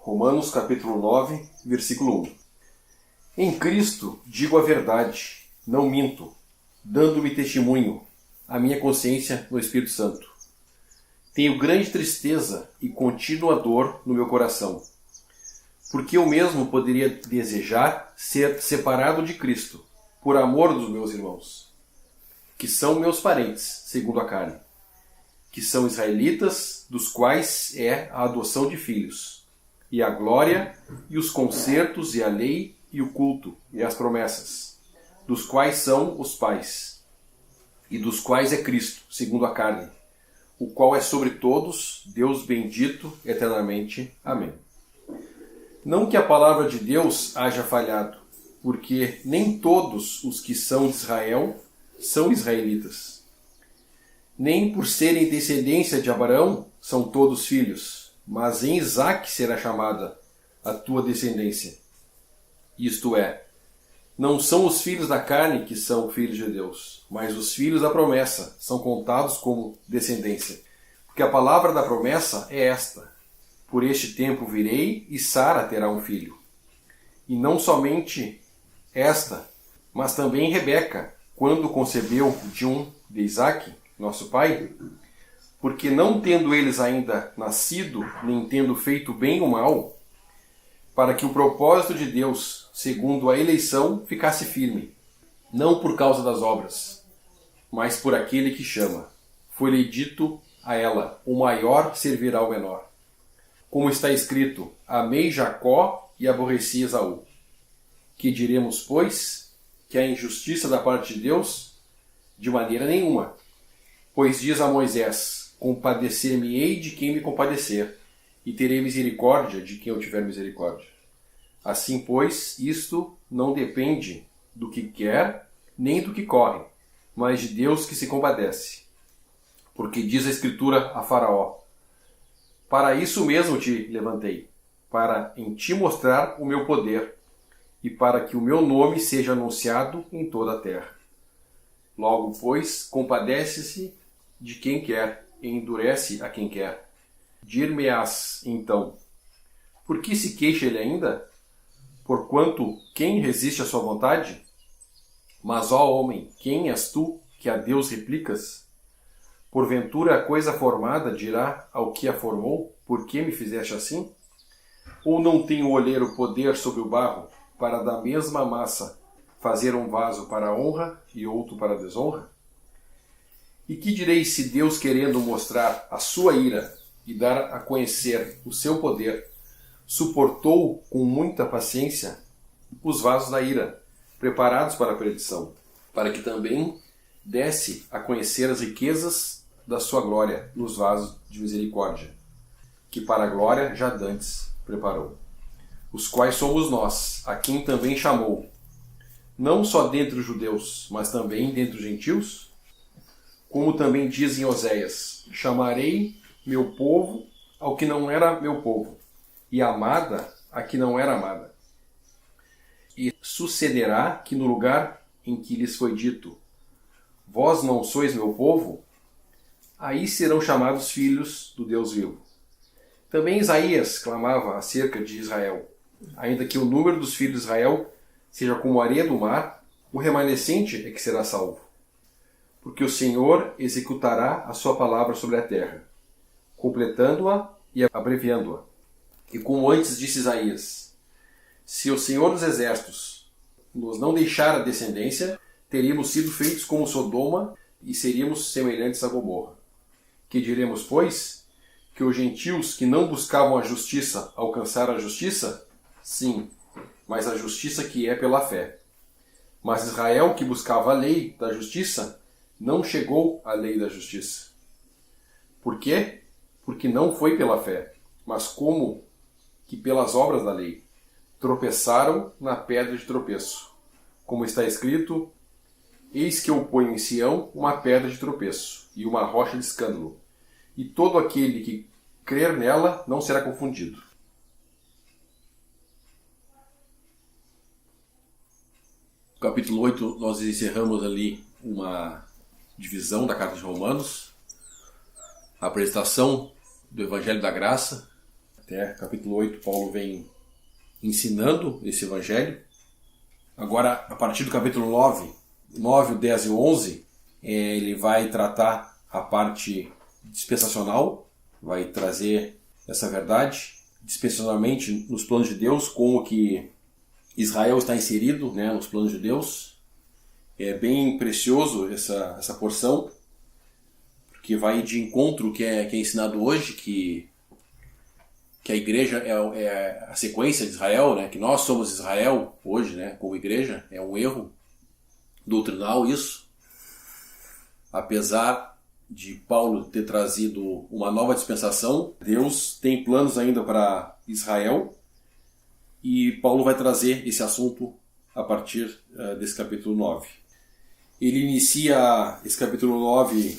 Romanos capítulo 9, versículo 1. Em Cristo digo a verdade, não minto, dando-me testemunho, a minha consciência no Espírito Santo. Tenho grande tristeza e contínua dor no meu coração, porque eu mesmo poderia desejar ser separado de Cristo, por amor dos meus irmãos, que são meus parentes, segundo a carne, que são israelitas, dos quais é a adoção de filhos, e a glória, e os concertos, e a lei, e o culto, e as promessas, dos quais são os pais, e dos quais é Cristo, segundo a carne, o qual é sobre todos, Deus bendito eternamente. Amém. Não que a palavra de Deus haja falhado, porque nem todos os que são de Israel são israelitas. Nem por serem descendência de Abraão são todos filhos, mas em Isaque será chamada a tua descendência. Isto é, não são os filhos da carne que são filhos de Deus, mas os filhos da promessa são contados como descendência. Porque a palavra da promessa é esta: por este tempo virei e Sara terá um filho. E não somente esta, mas também Rebeca, quando concebeu de Isaque, nosso pai, porque não tendo eles ainda nascido, nem tendo feito bem ou mal, para que o propósito de Deus, segundo a eleição, ficasse firme, não por causa das obras, mas por aquele que chama. Foi-lhe dito a ela: o maior servirá ao menor. Como está escrito: amei Jacó e aborreci Esaú. Que diremos, pois? Que a injustiça da parte de Deus? De maneira nenhuma. Pois diz a Moisés: compadecer-me-ei de quem me compadecer, e terei misericórdia de quem eu tiver misericórdia. Assim, pois, isto não depende do que quer, nem do que corre, mas de Deus que se compadece. Porque diz a Escritura a Faraó: para isso mesmo te levantei, para em ti mostrar o meu poder, e para que o meu nome seja anunciado em toda a terra. Logo, pois, compadece-se de quem quer, e endurece a quem quer. Dir-me-ás, então: por que se queixa ele ainda? Porquanto quem resiste à sua vontade? Mas, ó homem, quem és tu que a Deus replicas? Porventura a coisa formada dirá ao que a formou: por que me fizeste assim? Ou não tem o olheiro poder sobre o barro, para da mesma massa fazer um vaso para a honra e outro para a desonra? E que direi se Deus, querendo mostrar a sua ira e dar a conhecer o seu poder, suportou com muita paciência os vasos da ira, preparados para a perdição, para que também desse a conhecer as riquezas da sua glória nos vasos de misericórdia, que para a glória já dantes preparou, os quais somos nós, a quem também chamou, não só dentre os judeus, mas também dentre os gentios? Como também diz em Oséias: chamarei meu povo ao que não era meu povo, e amada a que não era amada. E sucederá que no lugar em que lhes foi dito: vós não sois meu povo, aí serão chamados filhos do Deus vivo. Também Isaías clamava acerca de Israel: ainda que o número dos filhos de Israel seja como a areia do mar, o remanescente é que será salvo. Porque o Senhor executará a sua palavra sobre a terra, completando-a e abreviando-a. E como antes disse Isaías: se o Senhor dos Exércitos nos não deixar a descendência, teríamos sido feitos como Sodoma e seríamos semelhantes a Gomorra. Que diremos, pois? Que os gentios que não buscavam a justiça alcançaram a justiça? Sim, mas a justiça que é pela fé. Mas Israel, que buscava a lei da justiça, não chegou à lei da justiça. Por quê? Porque não foi pela fé, mas como que pelas obras da lei. Tropeçaram na pedra de tropeço. Como está escrito: eis que eu ponho em Sião uma pedra de tropeço e uma rocha de escândalo, e todo aquele que crer nela não será confundido. No capítulo 8, nós encerramos ali uma divisão da Carta de Romanos, a apresentação do Evangelho da Graça, Até capítulo 8, Paulo vem ensinando esse evangelho. Agora, a partir do capítulo 9, o 10 e o 11, ele vai tratar a parte dispensacional, vai trazer essa verdade dispensacionalmente nos planos de Deus, como que Israel está inserido, né, nos planos de Deus. É bem precioso essa porção, porque vai de encontro ao que é ensinado hoje, que a igreja é a sequência de Israel, né, que nós somos Israel hoje, né, como igreja. É um erro doutrinal isso. Apesar de Paulo ter trazido uma nova dispensação, Deus tem planos ainda para Israel, e Paulo vai trazer esse assunto a partir desse capítulo 9. Ele inicia esse capítulo 9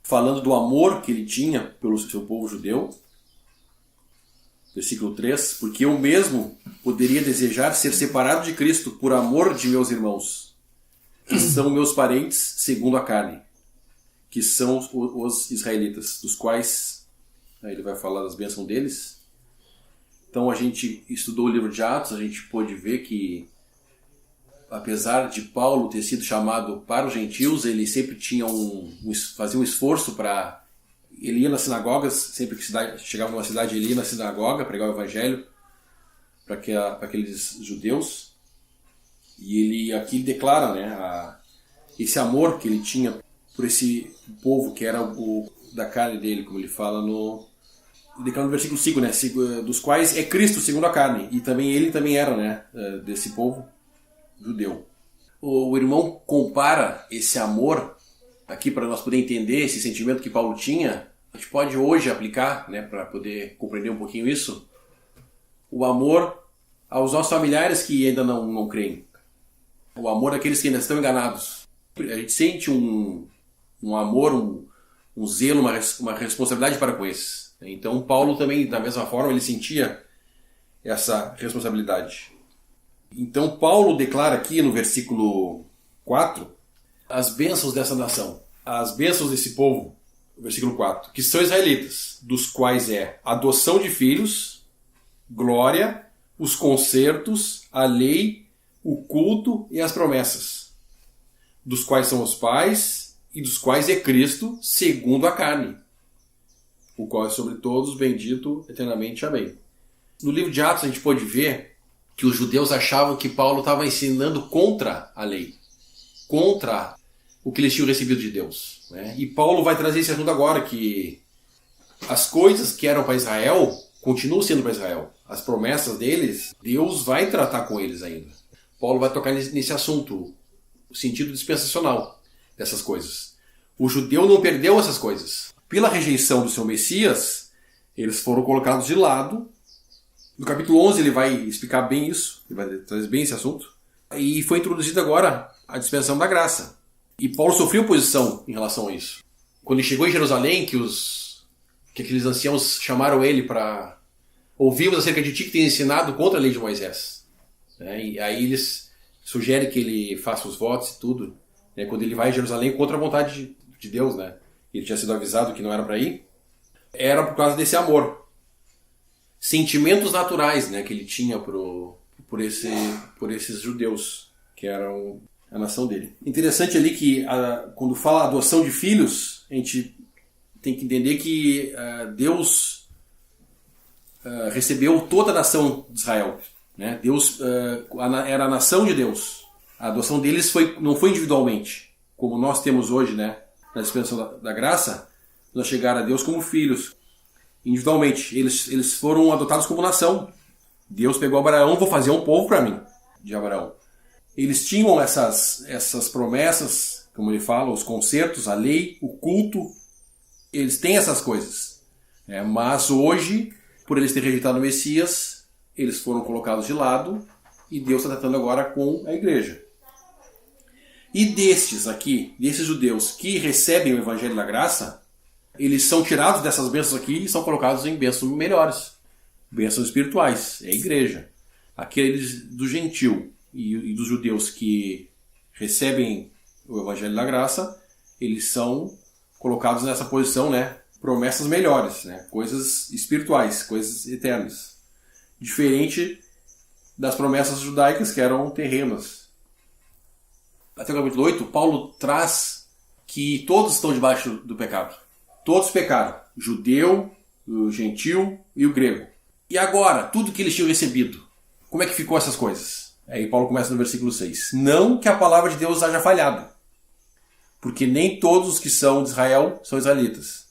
falando do amor que ele tinha pelo seu povo judeu. Versículo 3, porque eu mesmo poderia desejar ser separado de Cristo por amor de meus irmãos, que são meus parentes segundo a carne, que são os israelitas, dos quais ele vai falar das bênçãos deles. Então a gente estudou o livro de Atos, a gente pôde ver que, apesar de Paulo ter sido chamado para os gentios, ele sempre tinha fazia um esforço para... Ele ia nas sinagogas, sempre que chegava numa cidade, ele ia na sinagoga pregar o evangelho para aqueles judeus. E ele aqui declara, né, esse amor que ele tinha por esse povo que era o da carne dele, como ele fala no versículo 5, né, dos quais é Cristo segundo a carne. E também ele também era, né, desse povo judeu. O irmão compara esse amor aqui para nós poder entender esse sentimento que Paulo tinha. A gente pode hoje aplicar, né, para poder compreender um pouquinho isso, o amor aos nossos familiares que ainda não creem, o amor daqueles que ainda estão enganados. A gente sente um amor, um zelo, uma responsabilidade para com esses. Então Paulo também, da mesma forma, ele sentia essa responsabilidade. Então Paulo declara aqui no versículo 4 as bênçãos dessa nação, as bênçãos desse povo, versículo 4, que são israelitas, dos quais é a adoção de filhos, glória, os concertos, a lei, o culto e as promessas, dos quais são os pais e dos quais é Cristo segundo a carne, o qual é sobre todos bendito eternamente. Amém. No livro de Atos a gente pode ver que os judeus achavam que Paulo estava ensinando contra a lei, contra o que eles tinham recebido de Deus, né? E Paulo vai trazer esse assunto agora, que as coisas que eram para Israel continuam sendo para Israel. As promessas deles, Deus vai tratar com eles ainda. Paulo vai tocar nesse assunto, o sentido dispensacional dessas coisas. O judeu não perdeu essas coisas. Pela rejeição do seu Messias, eles foram colocados de lado. No capítulo 11 ele vai explicar bem isso, ele vai trazer bem esse assunto. E foi introduzida agora a dispensação da graça. E Paulo sofreu oposição em relação a isso. Quando ele chegou em Jerusalém, que aqueles anciãos chamaram ele para ouvirmos acerca de ti que tem ensinado contra a lei de Moisés. E aí eles sugerem que ele faça os votos e tudo, né, quando ele vai a Jerusalém contra a vontade de Deus, né? Ele tinha sido avisado que não era para ir. Era por causa desse amor. Sentimentos naturais, né, que ele tinha por esses judeus, que eram a nação dele. Interessante ali que quando fala adoção de filhos, a gente tem que entender que Deus recebeu toda a nação de Israel, né? Deus era a nação de Deus. A adoção deles não foi individualmente, como nós temos hoje, né? Na dispensação da graça, nós chegar a Deus como filhos, individualmente. Eles foram adotados como nação. Deus pegou Abraão, vou fazer um povo para mim, de Abraão. Eles tinham essas promessas, como ele fala, os concertos, a lei, o culto. Eles têm essas coisas. Mas hoje, por eles terem rejeitado o Messias, eles foram colocados de lado e Deus está tratando agora com a igreja. E desses judeus que recebem o Evangelho da Graça, eles são tirados dessas bênçãos aqui e são colocados em bênçãos melhores, bênçãos espirituais, é a igreja. Aqueles do gentil e dos judeus que recebem o Evangelho da Graça, eles são colocados nessa posição, né, promessas melhores, né? Coisas espirituais, coisas eternas. Diferente das promessas judaicas que eram terrenas. Até o capítulo 8, Paulo traz que todos estão debaixo do pecado. Todos pecaram. Judeu, o gentil e o grego. E agora, tudo que eles tinham recebido, como é que ficou essas coisas? Aí Paulo começa no versículo 6. Não que a palavra de Deus haja falhado, porque nem todos os que são de Israel são israelitas.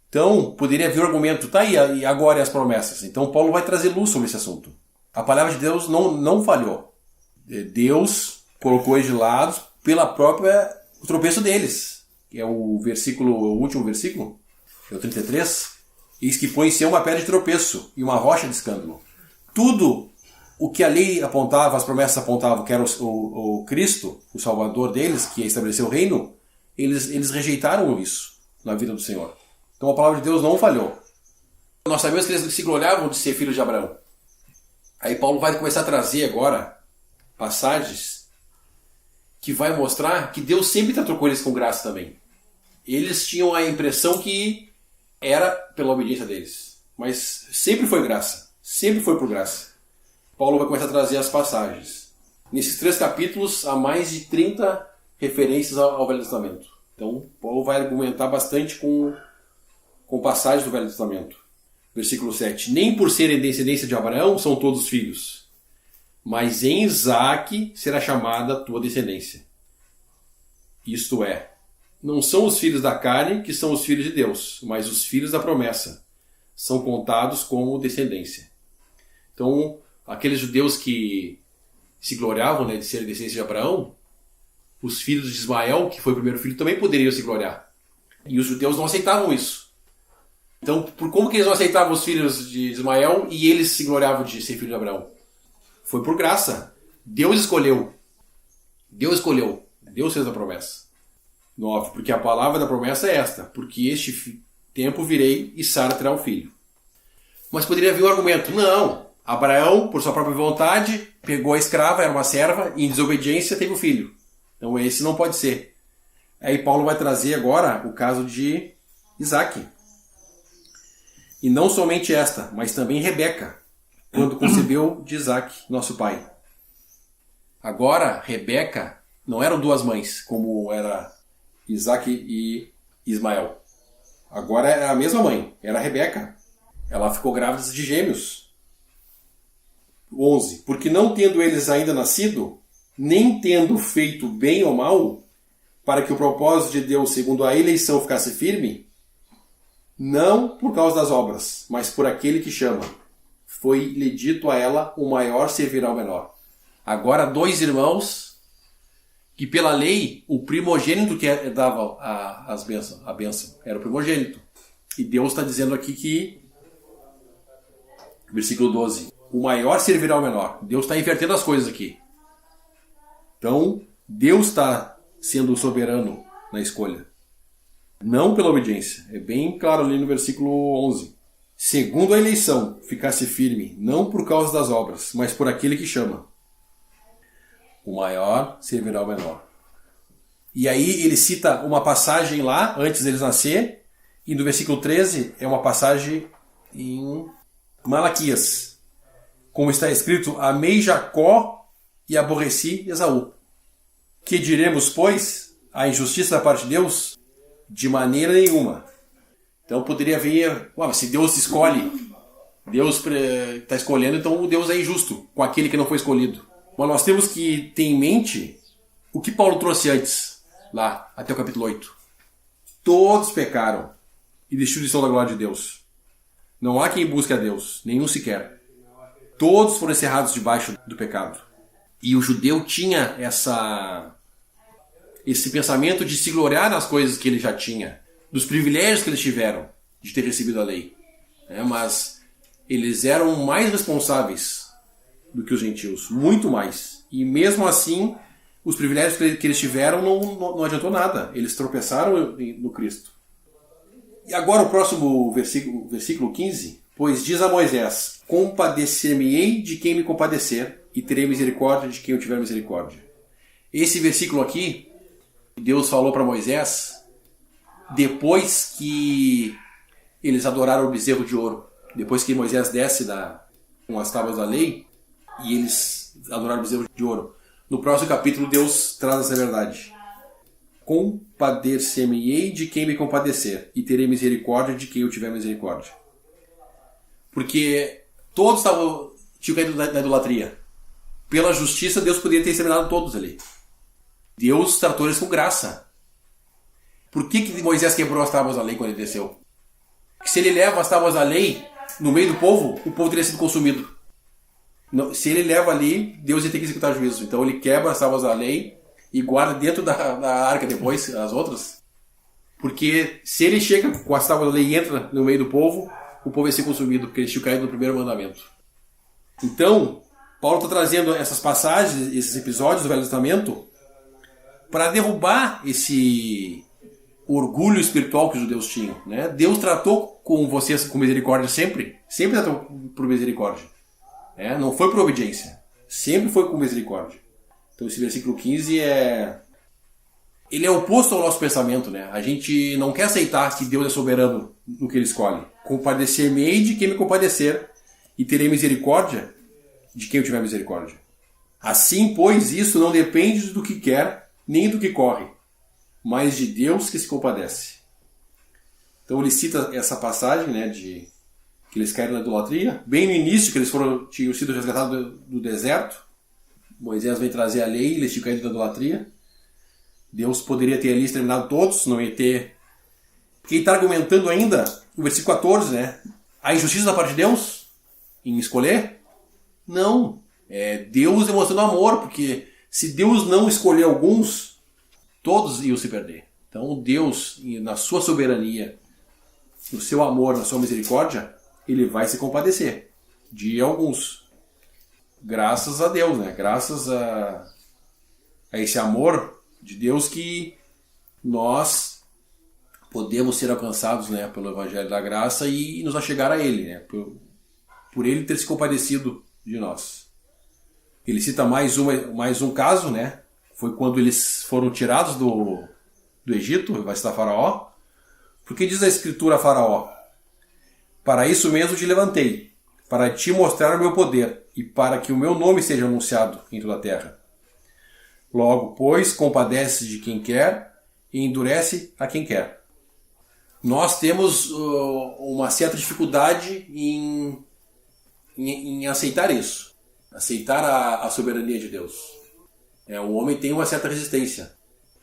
Então, poderia haver o argumento, tá aí, e agora as promessas? Então Paulo vai trazer luz sobre esse assunto. A palavra de Deus não falhou. Deus colocou eles de lado pela própria tropeço deles. Que é o último versículo, é o 33. Eis que põe em si uma pedra de tropeço e uma rocha de escândalo. Tudo o que a lei apontava, as promessas apontavam, que era o Cristo, o Salvador deles, que estabeleceu o reino, eles rejeitaram isso na vida do Senhor. Então a palavra de Deus não falhou. Nós sabemos que eles se gloriavam de ser filhos de Abraão. Aí Paulo vai começar a trazer agora passagens que vai mostrar que Deus sempre tratou com eles com graça também. Eles tinham a impressão que era pela obediência deles. Mas sempre foi graça. Sempre foi por graça. Paulo vai começar a trazer as passagens. Nesses 3 capítulos, há mais de 30 referências ao Velho Testamento. Então, Paulo vai argumentar bastante com passagens do Velho Testamento. Versículo 7. Nem por serem descendência de Abraão são todos filhos, mas em Isaque será chamada a tua descendência. Isto é, não são os filhos da carne que são os filhos de Deus, mas os filhos da promessa são contados como descendência. Então, aqueles judeus que se gloriavam, né, de serem descendência de Abraão, os filhos de Ismael, que foi o primeiro filho, também poderiam se gloriar. E os judeus não aceitavam isso. Então, como que eles não aceitavam os filhos de Ismael e eles se gloriavam de ser filho de Abraão? Foi por graça. Deus escolheu. Deus escolheu. Deus fez a promessa. 9. Porque a palavra da promessa é esta. Porque este tempo virei e Sara terá um filho. Mas poderia haver um argumento. Não. Abraão, por sua própria vontade, pegou a escrava, era uma serva, e em desobediência teve um filho. Então esse não pode ser. Aí Paulo vai trazer agora o caso de Isaque. E não somente esta, mas também Rebeca, quando concebeu de Isaque, nosso pai. Agora, Rebeca não eram 2 mães, como era Isaque e Ismael. Agora era a mesma mãe, era Rebeca. Ela ficou grávida de gêmeos. 11. Porque não tendo eles ainda nascido, nem tendo feito bem ou mal, para que o propósito de Deus, segundo a eleição, ficasse firme, não por causa das obras, mas por aquele que chama. Foi-lhe dito a ela, o maior servirá ao menor. Agora 2 irmãos, que pela lei, o primogênito que dava a bênção, era o primogênito. E Deus está dizendo aqui que, versículo 12, o maior servirá ao menor. Deus está invertendo as coisas aqui. Então, Deus está sendo soberano na escolha. Não pela obediência. É bem claro ali no versículo 11. Segundo a eleição, ficasse firme, não por causa das obras, mas por aquele que chama. O maior servirá ao menor. E aí ele cita uma passagem lá, antes deles nascer, e no versículo 13 é uma passagem em Malaquias. Como está escrito, amei Jacó e aborreci Esaú. Que diremos, pois, a injustiça da parte de Deus? De maneira nenhuma. Então poderia vir, se Deus escolhe, Deus está escolhendo, então Deus é injusto com aquele que não foi escolhido. Mas nós temos que ter em mente o que Paulo trouxe antes, lá, até o capítulo 8. Todos pecaram e destruição da glória de Deus. Não há quem busque a Deus, nenhum sequer. Todos foram encerrados debaixo do pecado. E o judeu tinha esse pensamento de se gloriar nas coisas que ele já tinha, dos privilégios que eles tiveram de ter recebido a lei. Mas eles eram mais responsáveis do que os gentios, muito mais. E mesmo assim, os privilégios que eles tiveram não adiantou nada. Eles tropeçaram no Cristo. E agora o próximo versículo 15. Pois diz a Moisés, compadecer-me-ei de quem me compadecer, e terei misericórdia de quem eu tiver misericórdia. Esse versículo aqui, Deus falou para Moisés depois que eles adoraram o bezerro de ouro, depois que Moisés desce com as tábuas da lei, e eles adoraram o bezerro de ouro, no próximo capítulo Deus traz essa verdade. Compadecer-me-ei de quem me compadecer, e terei misericórdia de quem eu tiver misericórdia. Porque todos tinham caído na idolatria. Pela justiça, Deus poderia ter exterminado todos ali. Deus tratou eles com graça. Por que Moisés quebrou as tábuas da lei quando ele desceu? Porque se ele leva as tábuas da lei no meio do povo, o povo teria sido consumido. Não, se ele leva ali, Deus ia ter que executar juízo. Então ele quebra as tábuas da lei e guarda dentro da arca depois as outras. Porque se ele chega com as tábuas da lei e entra no meio do povo, o povo ia ser consumido, porque eles tinham caído no primeiro mandamento. Então, Paulo está trazendo essas passagens, esses episódios do Velho Testamento, para derrubar esse orgulho espiritual que os judeus tinham. Né? Deus tratou com vocês com misericórdia sempre tratou por misericórdia. Não foi por obediência, sempre foi com misericórdia. Então esse versículo 15 ele é oposto ao nosso pensamento. Né? A gente não quer aceitar que Deus é soberano no que ele escolhe. Compadecer-me-ei de quem me compadecer, e terei misericórdia de quem eu tiver misericórdia. Assim, pois, isso não depende do que quer, nem do que corre, mas de Deus que se compadece. Então ele cita essa passagem, né, de que eles caíram na idolatria, bem no início, que eles tinham sido resgatados do deserto. Moisés vem trazer a lei, eles tinham caído na idolatria. Deus poderia ter ali exterminado todos, não ia ter. Porque ele está argumentando ainda, no versículo 14, né, a injustiça da parte de Deus em escolher? Não. É Deus demonstrando amor, porque se Deus não escolher alguns, todos iam se perder. Então Deus, na sua soberania, no seu amor, na sua misericórdia, ele vai se compadecer de alguns. Graças a Deus, né? Graças a esse amor de Deus que nós podemos ser alcançados, né, pelo Evangelho da Graça e nos achegar a Ele, né? Por Ele ter se compadecido de nós. Ele cita mais um caso, né? Foi quando eles foram tirados do Egito, vai citar Faraó. Porque diz a Escritura a Faraó: para isso mesmo te levantei, para te mostrar o meu poder e para que o meu nome seja anunciado em toda a terra. Logo, pois, compadece de quem quer e endurece a quem quer. Nós temos uma certa dificuldade em aceitar isso, aceitar a soberania de Deus. O homem tem uma certa resistência,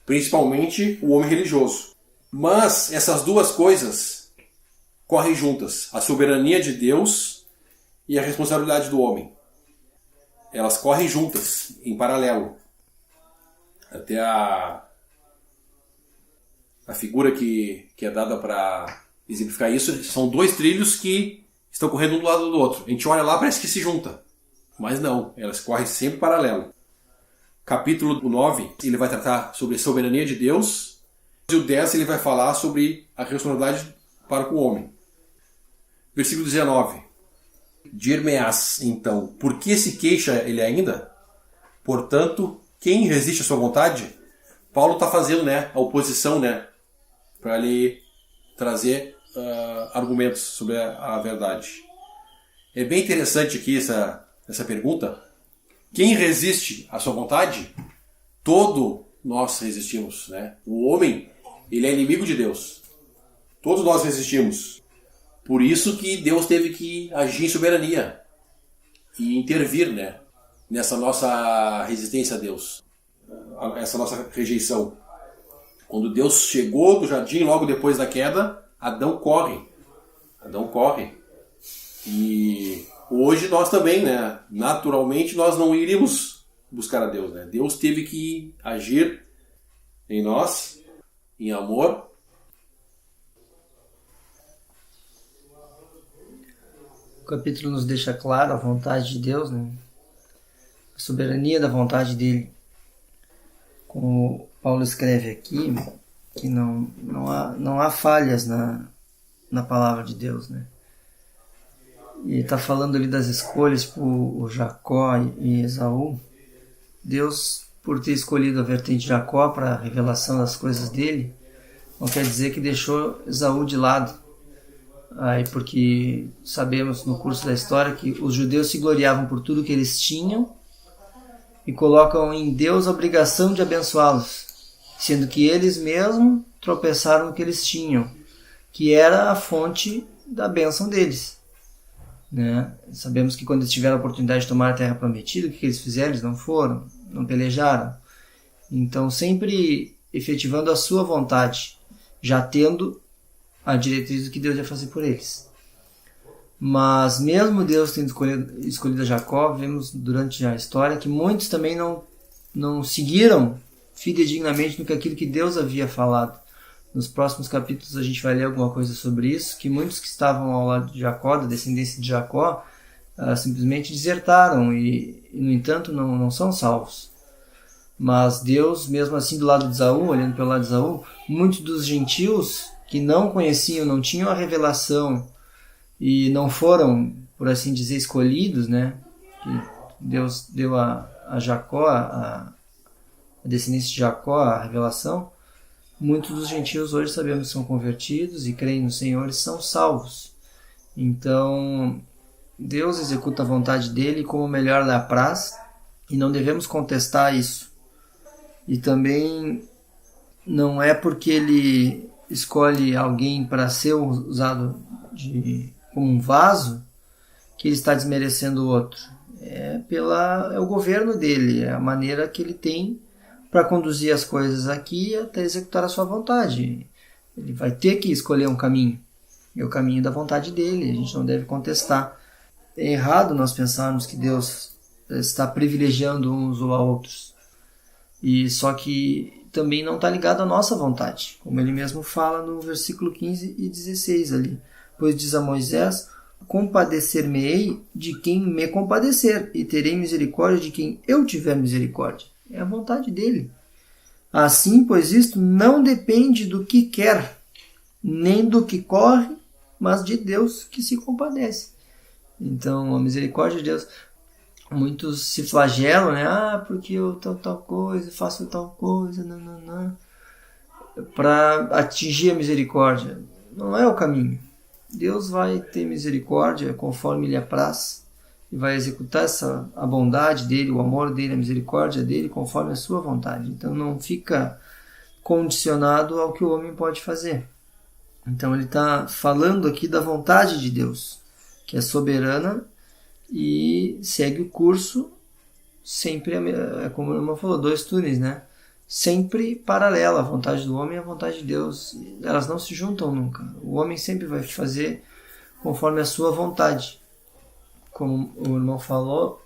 principalmente o homem religioso. Mas essas duas coisas correm juntas, a soberania de Deus e a responsabilidade do homem. Elas correm juntas, em paralelo. Até a figura que é dada para exemplificar isso são dois trilhos que estão correndo um do lado do outro. A gente olha lá, parece que se junta, mas não, elas correm sempre paralelo. Capítulo 9, ele vai tratar sobre a soberania de Deus, e o 10 ele vai falar sobre a responsabilidade para com o homem. Versículo 19. Dir-me-ás, então, por que se queixa ele ainda? Portanto, quem resiste à sua vontade? Paulo está fazendo, né, a oposição, né, para ele trazer argumentos sobre a verdade. É bem interessante aqui essa pergunta. Quem resiste à sua vontade? Todos nós resistimos, né? O homem, ele é inimigo de Deus. Todos nós resistimos. Por isso que Deus teve que agir em soberania e intervir, né, nessa nossa resistência a Deus, essa nossa rejeição. Quando Deus chegou do jardim logo depois da queda, Adão corre. E hoje nós também, né, naturalmente nós não iríamos buscar a Deus, né? Deus teve que agir em nós, em amor. O capítulo nos deixa claro a vontade de Deus, né? A soberania da vontade dele. Como Paulo escreve aqui, que não há falhas na palavra de Deus, né? E está falando ali das escolhas por Jacó e Esaú. Deus, por ter escolhido a vertente de Jacó para a revelação das coisas dele, não quer dizer que deixou Esaú de lado. Aí, porque sabemos no curso da história que os judeus se gloriavam por tudo que eles tinham e colocam em Deus a obrigação de abençoá-los, sendo que eles mesmos tropeçaram no que eles tinham, que era a fonte da bênção deles. Né? Sabemos que quando eles tiveram a oportunidade de tomar a terra prometida, o que eles fizeram? Eles não foram, não pelejaram. Então, sempre efetivando a sua vontade, já tendo a diretriz do que Deus ia fazer por eles. Mas mesmo Deus tendo escolhido a Jacó, vemos durante a história que muitos também não seguiram fidedignamente no que aquilo que Deus havia falado. Nos próximos capítulos a gente vai ler alguma coisa sobre isso, que muitos que estavam ao lado de Jacó, da descendência de Jacó, simplesmente desertaram e no entanto, não são salvos. Mas Deus, mesmo assim do lado de Esaú, olhando pelo lado de Esaú, muitos dos gentios que não conheciam, não tinham a revelação e não foram, por assim dizer, escolhidos, né? Que Deus deu a Jacó, a descendência de Jacó, a revelação. Muitos dos gentios hoje sabemos que são convertidos e creem no Senhor e são salvos. Então, Deus executa a vontade dele como melhor lhe apraz e não devemos contestar isso. E também não é porque ele escolhe alguém para ser usado como um vaso que ele está desmerecendo o outro. É o governo dele, é a maneira que ele tem para conduzir as coisas aqui até executar a sua vontade. Ele vai ter que escolher um caminho, é o caminho da vontade dele, a gente não deve contestar. É errado nós pensarmos que Deus está privilegiando uns ou a outros. E só que também não está ligado à nossa vontade, como ele mesmo fala no versículo 15 e 16 ali. Pois diz a Moisés: compadecer-me-ei de quem me compadecer, e terei misericórdia de quem eu tiver misericórdia. É a vontade dele. Assim, pois isto não depende do que quer, nem do que corre, mas de Deus que se compadece. Então, a misericórdia de Deus... Muitos se flagelam, né? Porque eu tal coisa, faço tal coisa, para atingir a misericórdia. Não é o caminho. Deus vai ter misericórdia conforme lhe apraz e vai executar a bondade dele, o amor dele, a misericórdia dele conforme a sua vontade. Então não fica condicionado ao que o homem pode fazer. Então ele está falando aqui da vontade de Deus, que é soberana e segue o curso sempre, como o irmão falou, 2 túneis, né? Sempre paralela, a vontade do homem e a vontade de Deus. Elas não se juntam nunca. O homem sempre vai fazer conforme a sua vontade. Como o irmão falou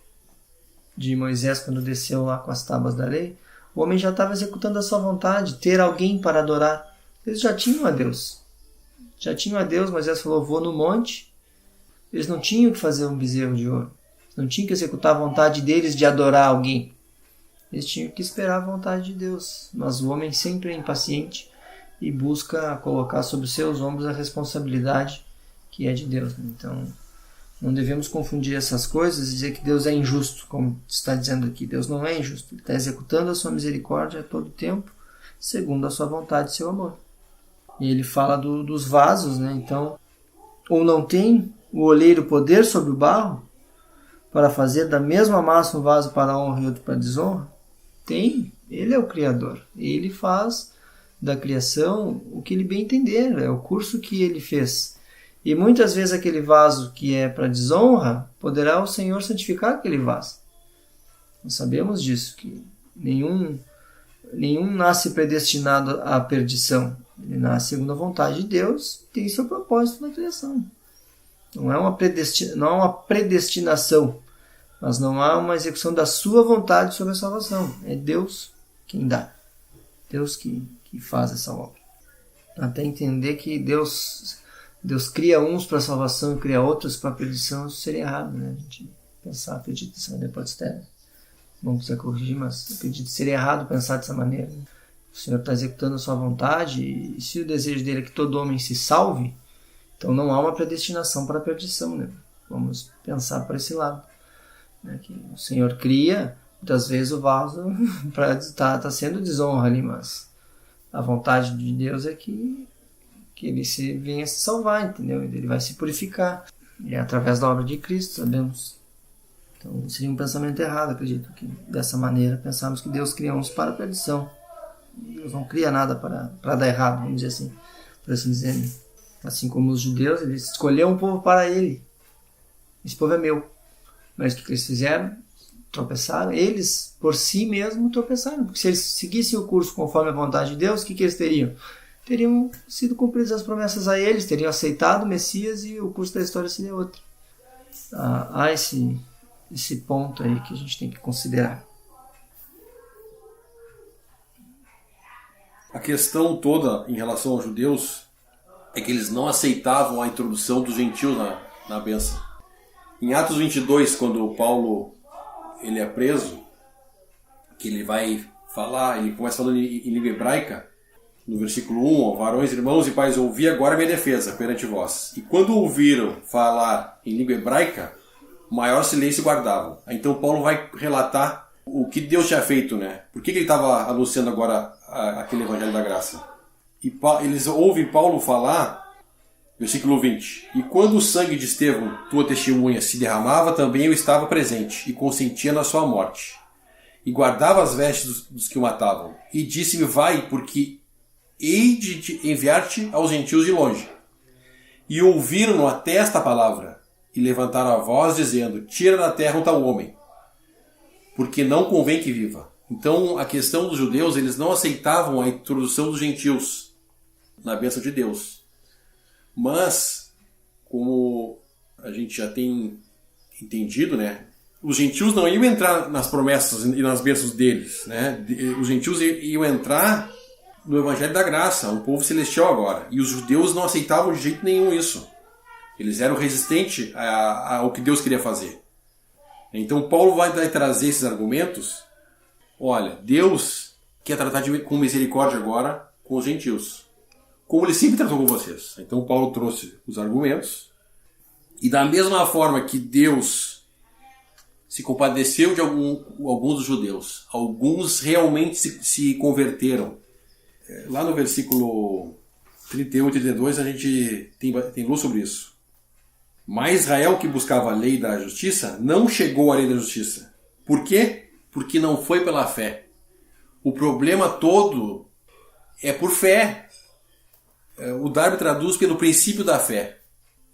de Moisés quando desceu lá com as tábuas da lei, o homem já estava executando a sua vontade, ter alguém para adorar. Eles já tinham a Deus. Moisés falou: vou no monte. Eles não tinham que fazer um bezerro de ouro. Eles não tinham que executar a vontade deles de adorar alguém. Eles tinham que esperar a vontade de Deus. Mas o homem sempre é impaciente e busca colocar sobre os seus ombros a responsabilidade que é de Deus. Então, não devemos confundir essas coisas e dizer que Deus é injusto, como está dizendo aqui. Deus não é injusto. Ele está executando a sua misericórdia a todo tempo, segundo a sua vontade e seu amor. E ele fala dos vasos, né? Então, ou não tem o olheiro poder sobre o barro para fazer da mesma massa um vaso para a honra e outro para a desonra? Tem. Ele é o Criador. Ele faz da criação o que ele bem entender. É o curso que ele fez. E muitas vezes aquele vaso que é para desonra, poderá o Senhor santificar aquele vaso. Nós sabemos disso, que nenhum nasce predestinado à perdição. Ele nasce segundo a vontade de Deus, tem seu propósito na criação. Não há uma predestinação, mas não há uma execução da sua vontade sobre a salvação. É Deus quem dá. Deus que faz essa obra. Até entender que Deus cria uns para a salvação e cria outros para a perdição, isso seria errado, né? A gente pensar, acredito que isso pode ser. Não precisa corrigir, mas acredito que seria errado pensar dessa maneira. O Senhor está executando a sua vontade e se o desejo dele é que todo homem se salve, então não há uma predestinação para a perdição, né? Vamos pensar por esse lado. Né? Que o Senhor cria, muitas vezes o vaso está sendo desonra ali, mas A vontade de Deus é que ele venha se salvar, entendeu? Ele vai se purificar. E é através da obra de Cristo, sabemos. Então seria um pensamento errado, acredito que dessa maneira pensarmos que Deus cria uns para a perdição. Deus não cria nada para dar errado, vamos dizer assim, por assim dizer. Assim como os judeus, ele escolheu um povo para ele. Esse povo é meu. Mas o que eles fizeram? Tropeçaram. Eles, por si mesmos, tropeçaram. Porque se eles seguissem o curso conforme a vontade de Deus, o que eles teriam? Teriam sido cumpridas as promessas a eles, teriam aceitado o Messias e o curso da história seria outro. Há esse ponto aí que a gente tem que considerar. A questão toda em relação aos judeus é que eles não aceitavam a introdução dos gentios na bênção. Em Atos 22, quando Paulo ele é preso, que ele vai falar, ele começa falando em língua hebraica, no versículo 1, ó, varões, irmãos e pais, ouvi agora a minha defesa perante vós. E quando ouviram falar em língua hebraica, maior silêncio guardavam. Então Paulo vai relatar o que Deus tinha feito, né? Por que ele estava anunciando agora aquele evangelho da graça? E eles ouvem Paulo falar, versículo 20, e quando o sangue de Estevão, tua testemunha, se derramava, também eu estava presente e consentia na sua morte. E guardava as vestes dos que o matavam. E disse-me, vai, porque hei de enviar-te aos gentios de longe. E ouviram até esta palavra, e levantaram a voz, dizendo, tira da terra o tal homem, porque não convém que viva. Então, a questão dos judeus, eles não aceitavam a introdução dos gentios na bênção de Deus. Mas, como a gente já tem entendido, né, os gentios não iam entrar nas promessas e nas bênçãos deles, né? Os gentios iam entrar no Evangelho da Graça, um povo celestial agora. E os judeus não aceitavam de jeito nenhum isso. Eles eram resistentes ao que Deus queria fazer. Então Paulo vai trazer esses argumentos. Olha, Deus quer tratar com misericórdia agora com os gentios, como ele sempre tratou com vocês. Então Paulo trouxe os argumentos. E da mesma forma que Deus se compadeceu de alguns dos judeus, alguns realmente se converteram. Lá no versículo 31 e 32 a gente tem luz sobre isso. Mas Israel, que buscava a lei da justiça, não chegou à lei da justiça. Por quê? Porque não foi pela fé. O problema todo é por fé. O Darby traduz pelo princípio da fé.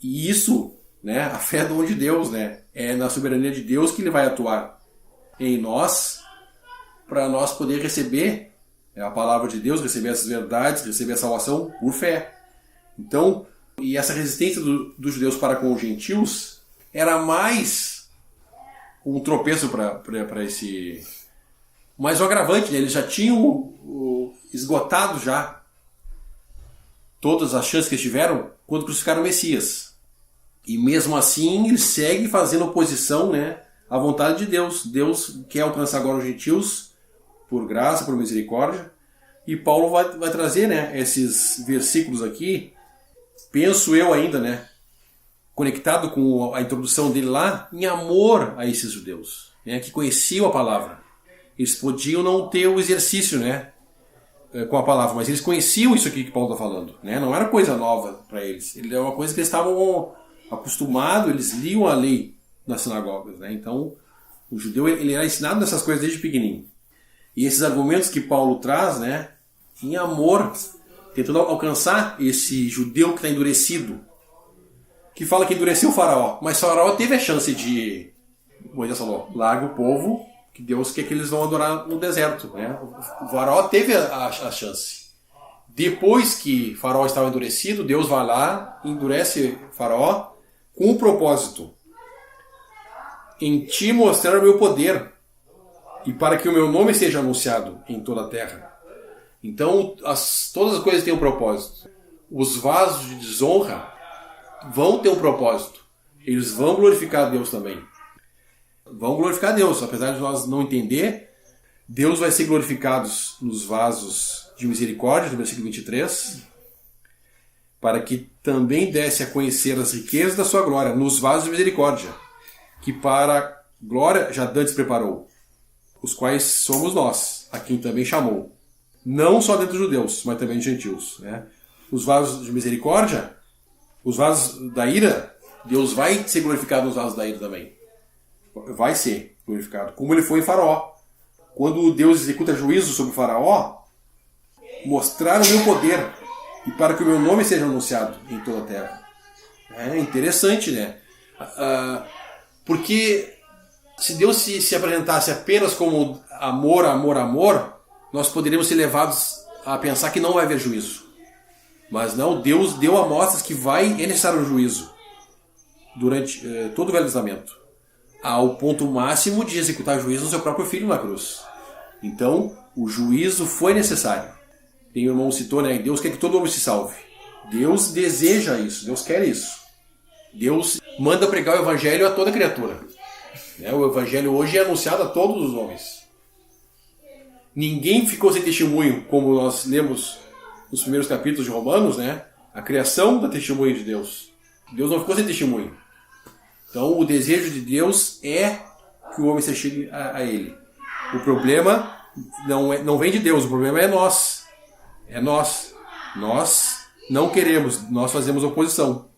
E isso, né, a fé é dom de Deus, né? É na soberania de Deus que ele vai atuar em nós, para nós poder receber a palavra de Deus, receber essas verdades, receber a salvação por fé. Então, e essa resistência dos judeus para com os gentios era mais um tropeço para esse... mais um agravante, né? Eles já tinham esgotado já todas as chances que eles tiveram quando crucificaram o Messias. E mesmo assim, eles seguem fazendo oposição, né, à vontade de Deus. Deus quer alcançar agora os gentios por graça, por misericórdia. E Paulo vai trazer, né, esses versículos aqui, penso eu ainda, né, conectado com a introdução dele lá, em amor a esses judeus, né, que conheciam a palavra. Eles podiam não ter o exercício, né, com a palavra, mas eles conheciam isso aqui que Paulo está falando, né? Não era coisa nova para eles. Ele é uma coisa que eles estavam acostumados, eles liam a lei nas sinagogas, né? Então, o judeu ele era ensinado nessas coisas desde pequenininho. E esses argumentos que Paulo traz, né, em amor, tentando alcançar esse judeu que está endurecido, que fala que endureceu o faraó, mas o faraó teve a chance de... Moisés falou, larga o povo, que Deus quer que eles vão adorar no deserto, né? O faraó teve a chance. Depois que o faraó estava endurecido, Deus vai lá, endurece o faraó com um propósito: em ti mostrar o meu poder e para que o meu nome seja anunciado em toda a terra. Então, todas as coisas têm um propósito. Os vasos de desonra vão ter um propósito. Eles vão glorificar a Deus também. Vão glorificar a Deus. Apesar de nós não entender, Deus vai ser glorificado nos vasos de misericórdia, no versículo 23, para que também desse a conhecer as riquezas da sua glória, nos vasos de misericórdia, que para glória já dantes preparou, os quais somos nós, a quem também chamou. Não só dentro dos judeus, mas também dos gentios. Né? Os vasos de misericórdia, os vasos da ira, Deus vai ser glorificado nos vasos da ira também. Vai ser glorificado. Como ele foi em Faraó. Quando Deus executa juízo sobre o Faraó, mostrar o meu poder e para que o meu nome seja anunciado em toda a terra. É interessante, né? Porque se Deus se apresentasse apenas como amor, amor, amor, nós poderíamos ser levados a pensar que não vai haver juízo. Mas não, Deus deu amostras que é necessário um juízo durante todo o Velho Testamento, ao ponto máximo de executar juízo no seu próprio filho na cruz. Então, o juízo foi necessário. Tem o irmão citou, né? Deus quer que todo homem se salve. Deus deseja isso, Deus quer isso. Deus manda pregar o evangelho a toda criatura. O evangelho hoje é anunciado a todos os homens. Ninguém ficou sem testemunho, como nós lemos nos primeiros capítulos de Romanos, né? A criação dá testemunho de Deus. Deus não ficou sem testemunho. Então, o desejo de Deus é que o homem se chegue a Ele. O problema não vem de Deus, o problema é nós. É nós. Nós não queremos, nós fazemos oposição.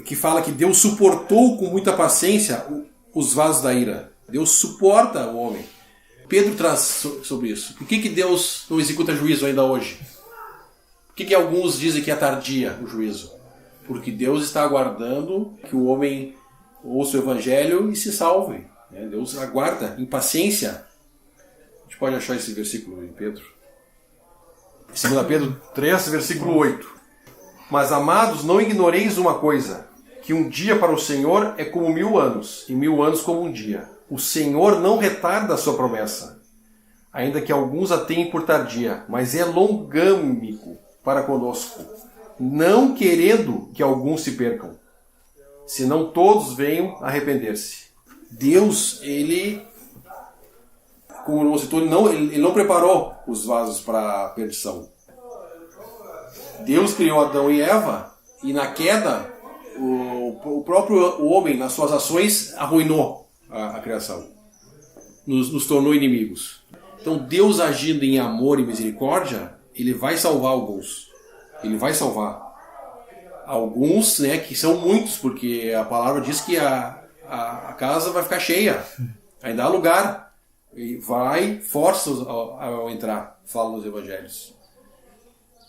Que fala que Deus suportou com muita paciência os vasos da ira. Deus suporta o homem. Pedro traz sobre isso. Por que Deus não executa juízo ainda hoje? Por que alguns dizem que é tardia o juízo? Porque Deus está aguardando que o homem ouça o evangelho e se salve. Deus aguarda em paciência. A gente pode achar esse versículo em Pedro. 2 Pedro 3, versículo 8. Mas, amados, não ignoreis uma coisa, que um dia para o Senhor é como 1000 anos, e 1000 anos como um dia. O Senhor não retarda a sua promessa, ainda que alguns a tenham por tardia, mas é longâmico para conosco, não querendo que alguns se percam, senão todos venham a arrepender-se. Deus, ele, como o citou, ele não preparou os vasos para a perdição. Deus criou Adão e Eva, e na queda, o próprio homem, nas suas ações, arruinou a criação. Nos tornou inimigos. Então, Deus agindo em amor e misericórdia, Ele vai salvar alguns. Ele vai salvar. Alguns, né, que são muitos, porque a palavra diz que a casa vai ficar cheia. Ainda há lugar. E força ao entrar, fala nos evangelhos.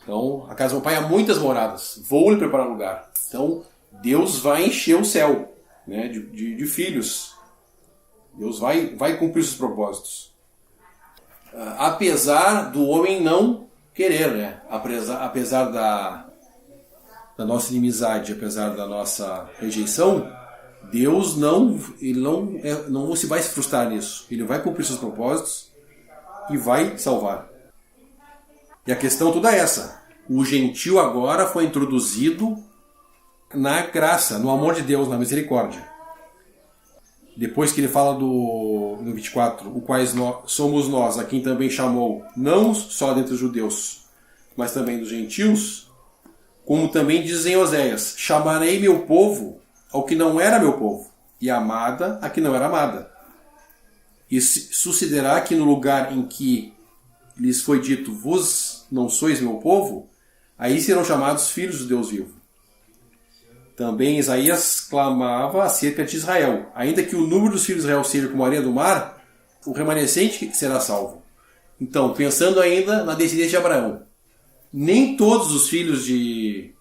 Então, a casa do meu pai há muitas moradas. Vou lhe preparar lugar. Então, Deus vai encher o céu, né, de filhos. Deus vai cumprir seus propósitos. Apesar do homem não querer, né? Apesar da nossa inimizade, apesar da nossa rejeição, Deus não se vai se frustrar nisso. Ele vai cumprir seus propósitos e vai salvar. E a questão toda é essa. O gentio agora foi introduzido na graça, no amor de Deus, na misericórdia. Depois que ele fala no 24, o quais somos nós, a quem também chamou, não só dentre os judeus, mas também dos gentios, como também dizem Oséias, chamarei meu povo ao que não era meu povo, e amada a que não era amada. E sucederá que no lugar em que lhes foi dito, vós não sois meu povo, aí serão chamados filhos do Deus vivo. Também Isaías clamava acerca de Israel. Ainda que o número dos filhos de Israel seja como a areia do mar, o remanescente será salvo. Então, pensando ainda na descendência de Abraão. Nem todos os filhos de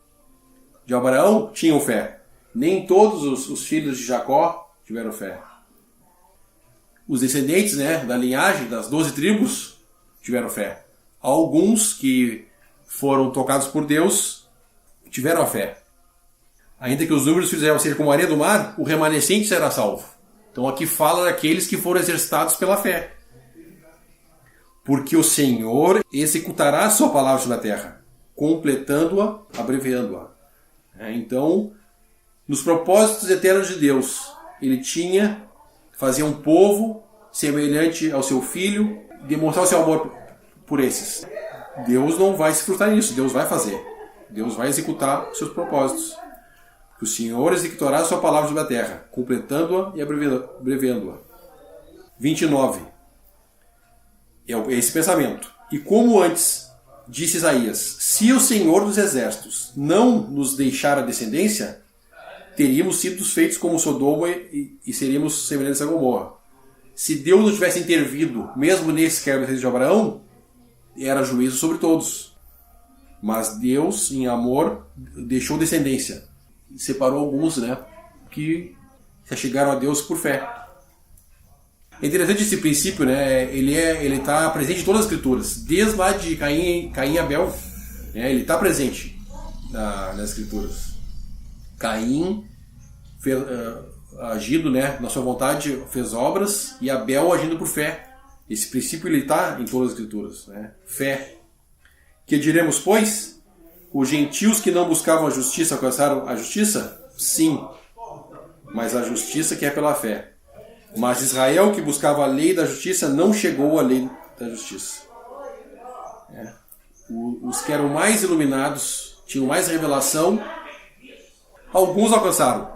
Abraão tinham fé. Nem todos os filhos de Jacó tiveram fé. Os descendentes, né, da linhagem das 12 tribos tiveram fé. Alguns que foram tocados por Deus tiveram a fé. Ainda que os números dos filhos de Israel sejam como a areia do mar, o remanescente será salvo. Então aqui fala daqueles que foram exercitados pela fé. Porque o Senhor executará a sua palavra sobre a terra, completando-a, abreviando-a. Então, nos propósitos eternos de Deus, Ele fazia um povo semelhante ao seu Filho, demonstrar o seu amor por esses. Deus não vai se frustrar nisso, Deus vai fazer. Deus vai executar os seus propósitos. O Senhor executará a sua palavra sobre a terra, completando-a e abreviando-a. 29. É esse pensamento. E como antes disse Isaías, se o Senhor dos Exércitos não nos deixar a descendência, teríamos sido feitos como Sodoma e seríamos semelhantes a Gomorra. Se Deus não tivesse intervido, mesmo nesse que era o descendente de Abraão, era juízo sobre todos. Mas Deus, em amor, deixou descendência. Separou alguns, né, que se achegaram a Deus por fé. É interessante esse princípio, né? Ele está presente em todas as escrituras. Desde lá de Caim e Abel, né? Ele está presente nas escrituras. Caim agindo, né, na sua vontade, fez obras, e Abel agindo por fé. Esse princípio ele está em todas as escrituras, né? Fé. Que diremos, pois? Os gentios que não buscavam a justiça alcançaram a justiça? Sim. Mas a justiça que é pela fé. Mas Israel, que buscava a lei da justiça, não chegou à lei da justiça. Os que eram mais iluminados, tinham mais revelação, alguns alcançaram.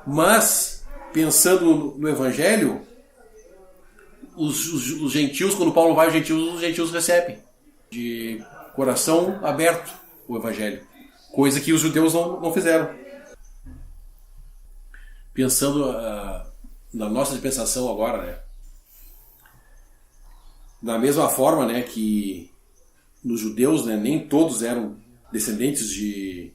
Mas, pensando no Evangelho, os gentios, quando Paulo vai aos gentios, os gentios recebem de coração aberto o Evangelho. Coisa que os judeus não fizeram. Pensando na nossa dispensação agora, né? Da mesma forma, né, que nos judeus, né, nem todos eram descendentes de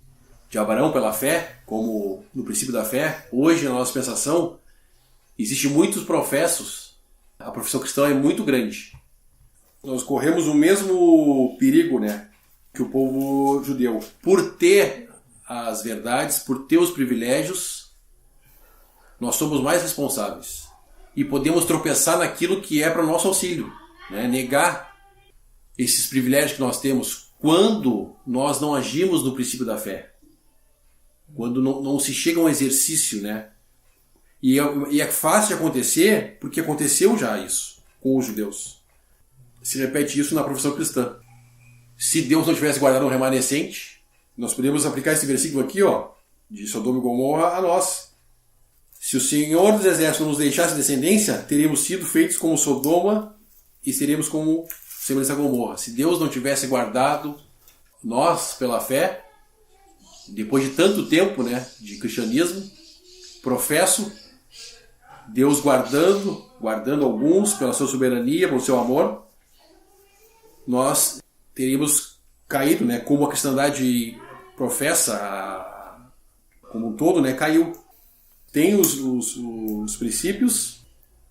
Abraão pela fé, como no princípio da fé. Hoje, na nossa dispensação, existem muitos professos. A profissão cristã é muito grande. Nós corremos o mesmo perigo, né, que o povo judeu. Por ter as verdades, por ter os privilégios, nós somos mais responsáveis e podemos tropeçar naquilo que é para o nosso auxílio, né? Negar esses privilégios que nós temos quando nós não agimos no princípio da fé, quando não se chega a um exercício, né? E é fácil de acontecer porque aconteceu já isso com os judeus. Se repete isso na profissão cristã. Se Deus não tivesse guardado um remanescente, nós podemos aplicar esse versículo aqui, ó, de Sodoma e Gomorra a nós. Se o Senhor dos Exércitos nos deixasse descendência, teríamos sido feitos como Sodoma e seríamos como semelhantes a Gomorra. Se Deus não tivesse guardado nós pela fé, depois de tanto tempo, né, de cristianismo, professo, Deus guardando alguns pela sua soberania, pelo seu amor, nós teríamos caído, né, como a cristandade professa como um todo, né, caiu. Tem os princípios,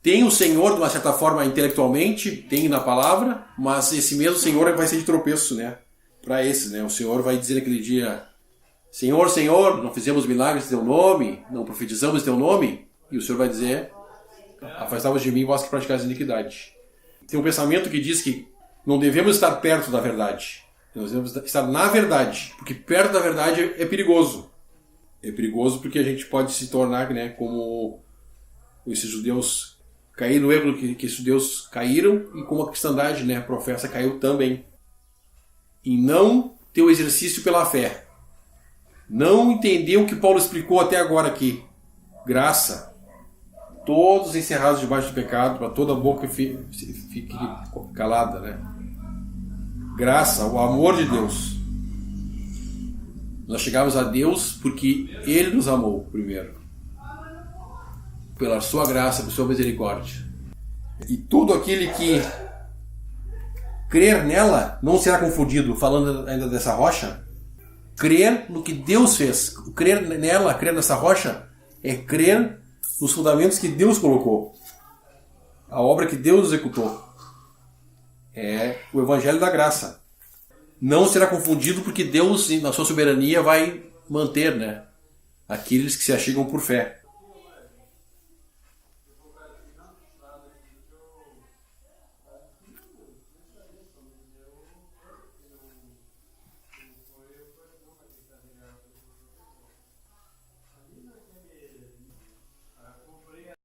tem o Senhor, de uma certa forma, intelectualmente, tem na palavra, mas esse mesmo Senhor vai ser de tropeço, né, para esses, né? O Senhor vai dizer naquele dia: Senhor, Senhor, não fizemos milagres em teu nome, não profetizamos em teu nome? E o Senhor vai dizer: afastai-vos de mim, vós que praticais iniquidade. Tem um pensamento que diz que não devemos estar perto da verdade, nós devemos estar na verdade, porque perto da verdade é perigoso. É perigoso porque a gente pode se tornar, né, como esses judeus caíram no erro que esses judeus caíram, e como a cristandade, né, professa, caiu também. E não ter o exercício pela fé. Não entender o que Paulo explicou até agora aqui. Graça. Todos encerrados debaixo do pecado, para toda a boca fique calada, né? Graça, o amor de Deus. Nós chegamos a Deus porque Ele nos amou primeiro. Pela sua graça, pela sua misericórdia. E todo aquele que crer nela não será confundido, falando ainda dessa rocha. Crer no que Deus fez. Crer nela, crer nessa rocha, é crer nos fundamentos que Deus colocou. A obra que Deus executou. É o Evangelho da Graça. Não será confundido porque Deus, na sua soberania, vai manter, né, aqueles que se achegam por fé.